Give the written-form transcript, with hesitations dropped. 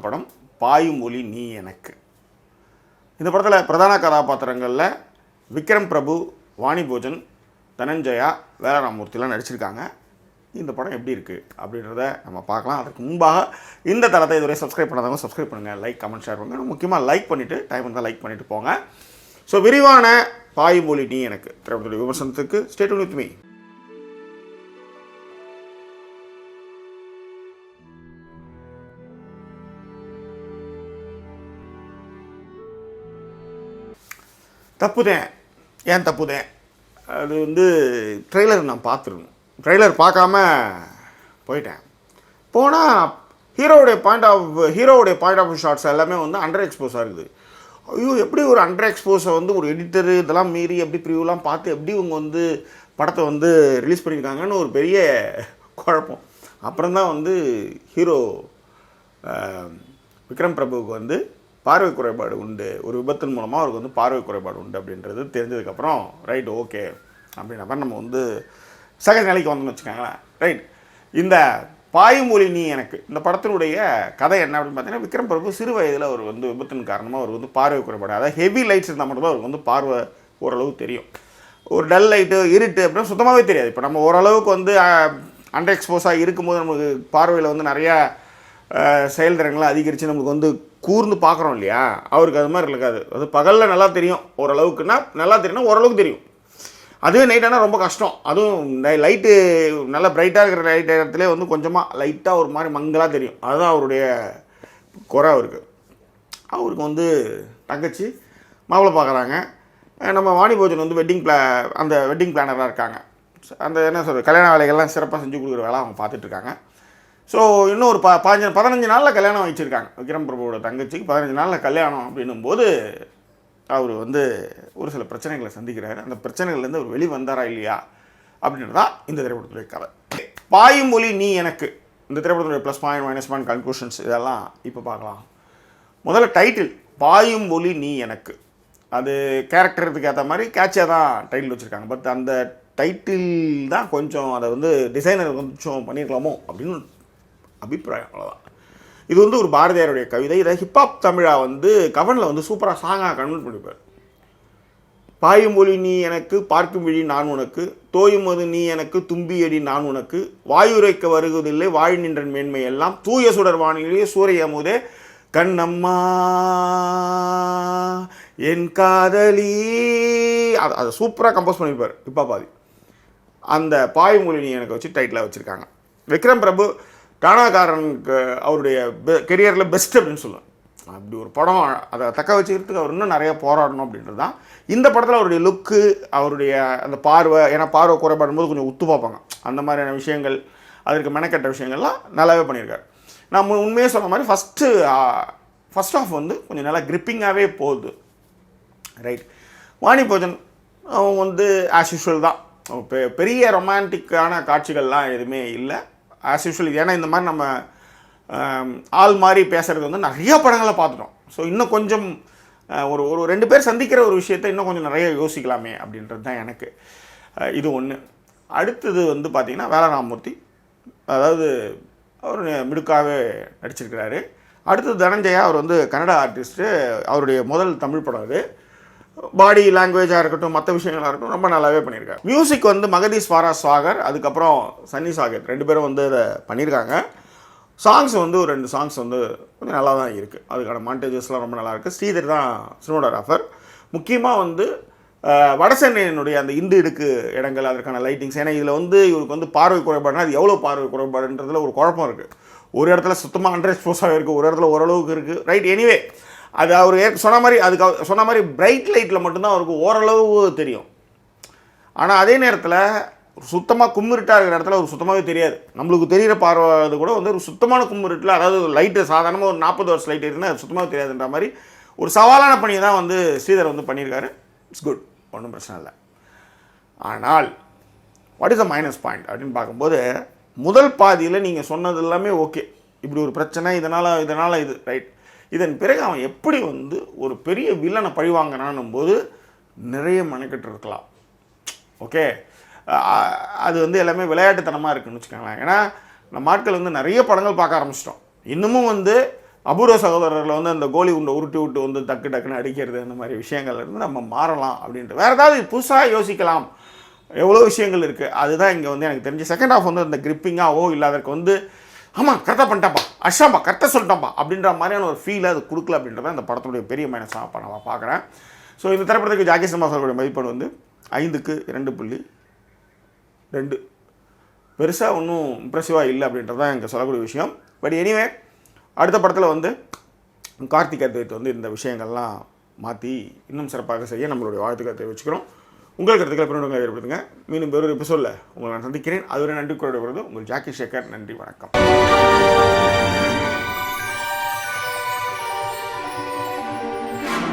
படம் பாயும் ஒளி நீ எனக்கு. இந்த படத்தில் பிரதான கதாபாத்திரங்களில் விக்ரம் பிரபு, வாணி போஜன், தனஞ்சயா, வேலராமூர்த்திலாம் நடிச்சிருக்காங்க. இந்த படம் எப்படி இருக்குது அப்படின்றத நம்ம பார்க்கலாம். அதுக்கு முன்பாக இந்த தளத்தை இதுவரை சப்ஸ்கிரைப் பண்ணாதவங்க சப்ஸ்கிரைப் பண்ணுங்கள், லைக், கமெண்ட், ஷேர் பண்ணுங்கள். முக்கியமாக லைக் பண்ணிவிட்டு டைம் இருந்தால் லைக் பண்ணிவிட்டு போங்க. ஸோ விரிவான பாயும் ஒளி நீ எனக்கு திரைப்படத்துடைய விமர்சனத்துக்கு ஸ்டே டியூன் வித் மீ. தப்புதேன், ஏன் தப்புதேன்? அது ட்ரெய்லர் நான் பார்த்துருக்கணும். ட்ரெய்லர் பார்க்காம போயிட்டேன். போனால் ஹீரோவுடைய பாயிண்ட் ஆஃப் ஷாட்ஸ் எல்லாமே அண்டர் எக்ஸ்போஸாக இருக்குது. ஐயோ, எப்படி ஒரு அண்டர் எக்ஸ்போஸை ஒரு எடிட்டரு இதெல்லாம் மீறி எப்படி ப்ரிவியூலாம் பார்த்து எப்படி இவங்க படத்தை ரிலீஸ் பண்ணியிருக்காங்கன்னு ஒரு பெரிய குழப்பம். அப்புறம்தான் ஹீரோ விக்ரம் பிரபுவுக்கு பார்வை குறைபாடு உண்டு, ஒரு விபத்தின் மூலமாக அவருக்கு பார்வை குறைபாடு உண்டு அப்படின்றது தெரிஞ்சதுக்கப்புறம் ரைட் ஓகே அப்படின்ற மாதிரி நம்ம செகண்ட் நிலைக்கு வந்தோம்னு வச்சுக்கோங்களேன். ரைட், இந்த பாயும் ஒளி நீ எனக்கு இந்த படத்தினுடைய கதை என்ன அப்படின்னு பார்த்தீங்கன்னா, விக்ரம் பிரபு சிறு வயதில் அவர் விபத்தின் காரணமாக அவர் பார்வை குறைபாடு, அதாவது ஹெவி லைட்ஸ் இருந்தால் மட்டும்தான் அவருக்கு பார்வை ஓரளவு தெரியும். ஒரு டல் லைட்டு, இருட்டு அப்படின்னா சுத்தமாகவே தெரியாது. இப்போ நம்ம ஓரளவுக்கு அண்டர் எக்ஸ்போஸாக இருக்கும்போது நமக்கு பார்வையில் நிறையா செயல்திறன்கள்லாம் அதிகரித்து நமக்கு கூர்ந்து பார்க்குறோம் இல்லையா, அவருக்கு அது மாதிரி இருக்காது. அது பகலில் நல்லா தெரியும், ஓரளவுக்குன்னா நல்லா தெரியும்னா ஓரளவுக்கு தெரியும். அதுவே நைட்டானா ரொம்ப கஷ்டம். அதுவும் லைட்டு நல்லா பிரைட்டாக இருக்கிற லைட் இடத்துல கொஞ்சமாக லைட்டாக ஒரு மாதிரி மங்கலாக தெரியும். அதுதான் அவருடைய குறை. அவருக்கு தங்கச்சி மாப்பிள்ளை பார்க்குறாங்க. நம்ம வாணி போஜன் அந்த வெட்டிங் பிளானராக இருக்காங்க. அந்த என்ன சொல்கிறது, கல்யாண வேலைகள்லாம் சிறப்பாக செஞ்சு கொடுக்குற வேலை அவங்க பார்த்துட்ருக்காங்க. ஸோ இன்னும் ஒரு 15 நாளில் கல்யாணம் வச்சுருக்காங்க. விக்ரம் பிரபுவோட தங்கச்சிக்கு 15 நாளில் கல்யாணம் அப்படின்னும் போது அவர் ஒரு சில பிரச்சனைகளை சந்திக்கிறாரு. அந்த பிரச்சனைகள்லேருந்து அவர் வெளி வந்தாரா இல்லையா அப்படின்றது தான் இந்த திரைப்படத்துடைய கதை. பாயும் ஒளி நீ எனக்கு இந்த திரைப்படத்துடைய plus point, minus point, conclusions இதெல்லாம் இப்போ பார்க்கலாம். முதல்ல டைட்டில் பாயும் ஒளி நீ எனக்கு, அது கேரக்டருக்கு ஏற்ற மாதிரி கேட்சியாக தான் டைட்டில் வச்சுருக்காங்க. பட் அந்த டைட்டில் தான் கொஞ்சம் அதை டிசைனர் கொஞ்சம் பண்ணியிருக்கலாமோ அப்படின்னு அபிப்பிராயம். அவ்வளோதான். இது ஒரு பாரதியாருடைய கவிதை. இதை ஹிப்ஹாப் தமிழா கவனில் சூப்பராக சாங்காக கன்வெர்ட் பண்ணிப்பார். பாயும் ஒளி நீ எனக்கு, பார்க்கும் விழி நான் உனக்கு, தோயும் அது நீ எனக்கு, தும்பியடி நான் உனக்கு, வாயுரைக்க வருவதில்லை வாழி நின்ற மேன்மை எல்லாம், தூய சுடர் வானிலே சூரிய அமுதே கண்ணம்மா என் காதலி. அதை சூப்பராக கம்போஸ் பண்ணியிருப்பார் ஹிப்ஹாப். அந்த பாயும் ஒளி நீ எனக்கு வச்சு டைட்டிலாக வச்சுருக்காங்க. விக்ரம் பிரபு டானாக்காரனுக்கு அவருடைய கெரியரில் பெஸ்ட் அப்படின்னு சொல்லுவேன். அப்படி ஒரு படம் அதை தக்க வச்சுக்கிறதுக்கு அவர் இன்னும் நிறைய போராடணும் அப்படின்றது தான் இந்த படத்தில் அவருடைய லுக்கு, அவருடைய அந்த பார்வை. ஏன்னா பார்வை குறைபாடும் போது கொஞ்சம் உத்து பார்ப்பாங்க. அந்த மாதிரியான விஷயங்கள், அதற்கு மெனக்கட்ட விஷயங்கள்லாம் நல்லாவே பண்ணியிருக்காரு. நான் உண்மையாக சொன்ன மாதிரி ஃபஸ்ட் ஆஃப் கொஞ்சம் நல்லா கிரிப்பிங்காகவே போகுது. ரைட், வாணி போஜன் அவங்க ஆஸ் யூஷுவல் தான். பெரிய ரொமான்டிக்கான காட்சிகள்லாம் எதுவுமே இல்லை, ஆஸ் யூஷுவல். ஏன்னா இந்த மாதிரி நம்ம ஆள் மாதிரி பேசுகிறது நிறைய படங்களை பார்த்துட்டோம். ஸோ இன்னும் கொஞ்சம் ஒரு 2 பேர் சந்திக்கிற ஒரு விஷயத்தை இன்னும் கொஞ்சம் நிறைய யோசிக்கலாமே அப்படின்றது தான் எனக்கு. இது ஒன்று. அடுத்தது பார்த்திங்கன்னா வேலராமூர்த்தி, அதாவது அவர் மிடுக்காகவே நடிச்சிருக்கிறாரு. அடுத்தது தனஞ்சயா, அவர் கன்னடா ஆர்டிஸ்ட்டு. அவருடைய முதல் தமிழ் படம் அது. பாடி லாங்குவேஜாக இருக்கட்டும், மற்ற விஷயங்களாக இருக்கட்டும், ரொம்ப நல்லாவே பண்ணியிருக்காரு. மியூசிக் மகதீஷ் ஃபாரா ஸ்வாகர், அதுக்கப்புறம் சன்னி சாகர் 2 பேரும் அதை பண்ணியிருக்காங்க. சாங்ஸ் ஒரு 2 சாங்ஸ் கொஞ்சம் நல்லா தான் இருக்குது. அதுக்கான மாண்டேஜஸ்லாம் ரொம்ப நல்லா இருக்குது. ஸ்ரீதர் தான் சினிமோகிராஃபர். முக்கியமாக வடசென்னையினுடைய அந்த இந்து இடுக்கு இடங்கள், அதற்கான லைட்டிங்ஸ். ஏன்னா இதில் இவருக்கு பார்வை குறைபாடுனா அது எவ்வளோ பார்வை குறைபாடுன்றதுல ஒரு குழப்பம் இருக்குது. ஒரு இடத்துல சுத்தமாக அண்டர் எக்ஸ்போஸாக இருக்குது, ஒரு இடத்துல ஓரளவுக்கு இருக்குது. ரைட், எனிவே அது அவர் சொன்ன மாதிரி பிரைட் லைட்டில் மட்டும்தான் அவருக்கு ஓரளவு தெரியும். ஆனால் அதே நேரத்தில் சுத்தமாக கும்மிருட்டாக இருக்கிற இடத்துல அவர் சுத்தமாகவே தெரியாது. நம்மளுக்கு தெரிகிற பார்வை அது கூட ஒரு சுத்தமான கும்மிருட்டில், அதாவது லைட்டு சாதாரணமாக ஒரு 40 வாட்ஸ் லைட் இருக்குன்னா அது சுத்தமாக தெரியாதுன்ற மாதிரி ஒரு சவாலான பணியை தான் ஸ்ரீதர் பண்ணியிருக்காரு. இட்ஸ் குட், ஒன்றும் பிரச்சனை இல்லை. ஆனால் what is the minus point அப்படின்னு பார்க்கும்போது, முதல் பாதியில் நீங்கள் சொன்னது எல்லாமே ஓகே, இப்படி ஒரு பிரச்சனை, இதனால் இது ரைட். இதன் பிறகு அவன் எப்படி ஒரு பெரிய வில்லனை பழிவாங்கினான்னும் போது நிறைய மெனக்கெட்டு இருக்கலாம். ஓகே, அது எல்லாமே விளையாட்டுத்தனமாக இருக்குதுன்னு வச்சுக்கோங்களேன். ஏன்னா நம்ம ஆட்கள் நிறைய படங்கள் பார்க்க ஆரம்பிச்சிட்டோம். இன்னமும் அபூர்வ சகோதரரில் வந்து அந்த கோலி உண்டை உருட்டி விட்டு வந்து டக்கு டக்குன்னு அடிக்கிறது அந்த மாதிரி விஷயங்கள் இருந்து நம்ம மாறலாம் அப்படின்ட்டு வேறு ஏதாவது புதுசாக யோசிக்கலாம். எவ்வளோ விஷயங்கள் இருக்குது. அதுதான் இங்கே வந்து எனக்கு தெரிஞ்சு செகண்ட் ஹாஃப் வந்து அந்த கிரிப்பிங்காகவோ இல்லாதற்கு வந்து ஆமாம் கரெக்டாக பண்ணிட்டாப்பா அஷாப்பா கரெக்டாக சொல்லிட்டாப்பா அப்படின்ற மாதிரியான ஒரு ஃபீலை அது கொடுக்கல அப்படின்றத இந்த படத்துடைய பெரிய மைனஸாக அப்போ நான் பார்க்குறேன். ஸோ இந்த திரைப்படத்துக்கு ஜாக்கி சினிமா அவர்களுடைய மதிப்பெண் வந்து 5க்கு 2.2. பெருசாக ஒன்றும் இம்ப்ரெசிவாக இல்லை அப்படின்றது தான் இங்கே சொல்லக்கூடிய விஷயம். பட் எனிவே அடுத்த படத்தில் வந்து கார்த்திக் அத்வைத் வந்து இந்த விஷயங்கள்லாம் மாற்றி இன்னும் சிறப்பாக செய்ய நம்மளுடைய வாழ்த்துக்களை தெரிவிச்சுக்கிறோம். உங்கள் கருத்துக்களை பின்னோட்டங்களை ஏற்படுத்துங்க. மீண்டும் வேறொரு எபிசோடில் உங்களை நான் சந்திக்கிறேன். அதுவரை நன்றி கூறுவது உங்கள் ஜாக்கி சேகர். நன்றி, வணக்கம்.